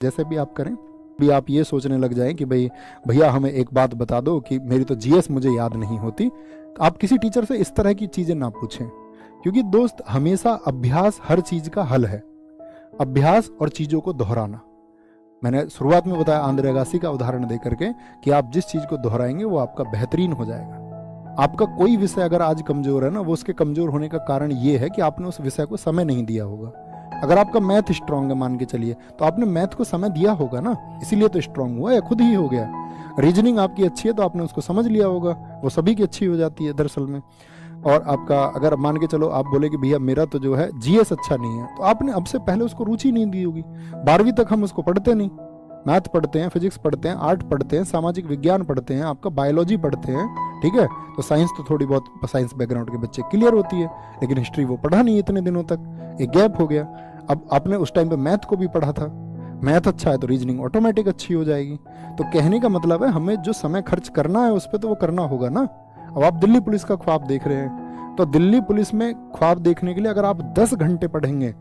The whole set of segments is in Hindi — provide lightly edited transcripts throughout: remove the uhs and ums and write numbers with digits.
जैसे भी आप करें, भी आप ये सोचने लग जाएं कि भाई भैया हमें एक बात बता दो कि मेरी तो जीएस मुझे याद नहीं होती, तो आप किसी टीचर से इस तरह की चीज़ें ना पूछें, क्योंकि दोस्त हमेशा अभ्यास हर चीज़ का हल है। अभ्यास और चीज़ों को दोहराना, मैंने शुरुआत में बताया आंद्रे अगासी का उदाहरण दे करके कि आप जिस चीज़ को दोहराएंगे वो आपका बेहतरीन हो जाएगा। आपका कोई विषय अगर आज कमजोर है ना, वो उसके कमजोर होने का कारण ये है कि आपने उस विषय को समय नहीं दिया होगा। अगर आपका मैथ स्ट्रांग है मान के चलिए, तो आपने मैथ को समय दिया होगा ना, इसीलिए तो स्ट्रांग हुआ या खुद ही हो गया। रीजनिंग आपकी अच्छी है तो आपने उसको समझ लिया होगा, वो सभी की अच्छी हो जाती है दरअसल में। और आपका अगर मान के चलो आप बोले कि भैया मेरा तो जो है जीएस अच्छा नहीं है, तो आपने अब से पहले उसको रुचि नहीं दी होगी। 12वीं तक हम उसको पढ़ते नहीं, मैथ पढ़ते हैं, फिजिक्स पढ़ते हैं, आर्ट पढ़ते हैं, सामाजिक विज्ञान पढ़ते हैं, आपका बायोलॉजी पढ़ते हैं, ठीक है। तो साइंस तो थोड़ी बहुत साइंस बैकग्राउंड के बच्चे क्लियर होती है, लेकिन हिस्ट्री वो पढ़ा नहीं इतने दिनों तक, एक गैप हो गया। अब आपने उस टाइम पे मैथ को भी पढ़ा था, मैथ अच्छा है तो रीजनिंग ऑटोमेटिक अच्छी हो जाएगी। तो कहने का मतलब है हमें जो समय खर्च करना है उस पर तो वो करना होगा ना। अब आप दिल्ली पुलिस का ख्वाब देख रहे हैं, तो दिल्ली पुलिस में ख्वाब देखने के लिए अगर आप 10 घंटे पढ़ेंगे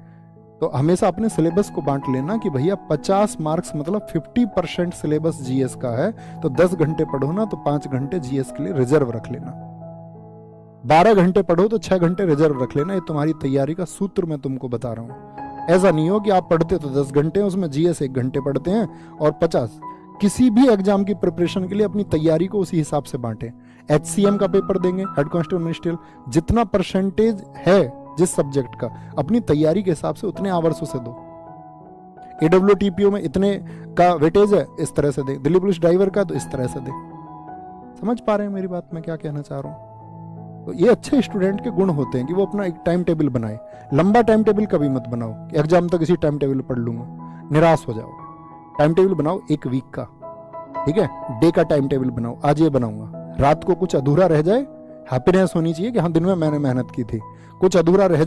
तो हमेशा अपने सिलेबस को बांट लेना कि भैया 50 मार्क्स मतलब 50% सिलेबस जीएस का है, तो 10 घंटे पढ़ो ना तो 5 घंटे जीएस के लिए रिजर्व रख लेना। 12 घंटे पढ़ो तो 6 घंटे रिजर्व रख लेना। ये तुम्हारी तैयारी का सूत्र मैं तुमको बता रहा हूँ। ऐसा नहीं हो कि आप पढ़ते तो 10 घंटे, उसमें जीएस 1 घंटे पढ़ते हैं और 50। किसी भी एग्जाम की प्रिपरेशन के लिए अपनी तैयारी को उसी हिसाब से बांटे। एचसीएम का पेपर देंगे, हेड कांस्टेबल मिनिस्ट्रियल, जितना परसेंटेज है जिस सब्जेक्ट का, अपनी तैयारी के हिसाब से उतने आवर्स उसे दो। एडब्ल्यूटीपीओ में इतने का वेटेज है, इस तरह से दे। दिल्ली पुलिस ड्राइवर का तो इस तरह से दे। समझ पा रहे हैं मेरी बात, मैं क्या कहना चाह रहा हूँ? तो ये अच्छे स्टूडेंट के गुण होते हैं कि वो अपना एक टाइम टेबल बनाए। लंबा टाइम टेबल कभी मत बनाओ कि एग्जाम तक इसी टाइम टेबल पढ़ लूंगा, निराश हो जाओगे। टाइम टेबल बनाओ 1 वीक का, ठीक है। डे का टाइम टेबल बनाओ, आज ये बनाऊंगा, रात को कुछ अधूरा रह जाए, हैप्पीनेस होनी चाहिए कि हाँ दिन में मैंने मेहनत की थी, कुछ अधूरा रह जाए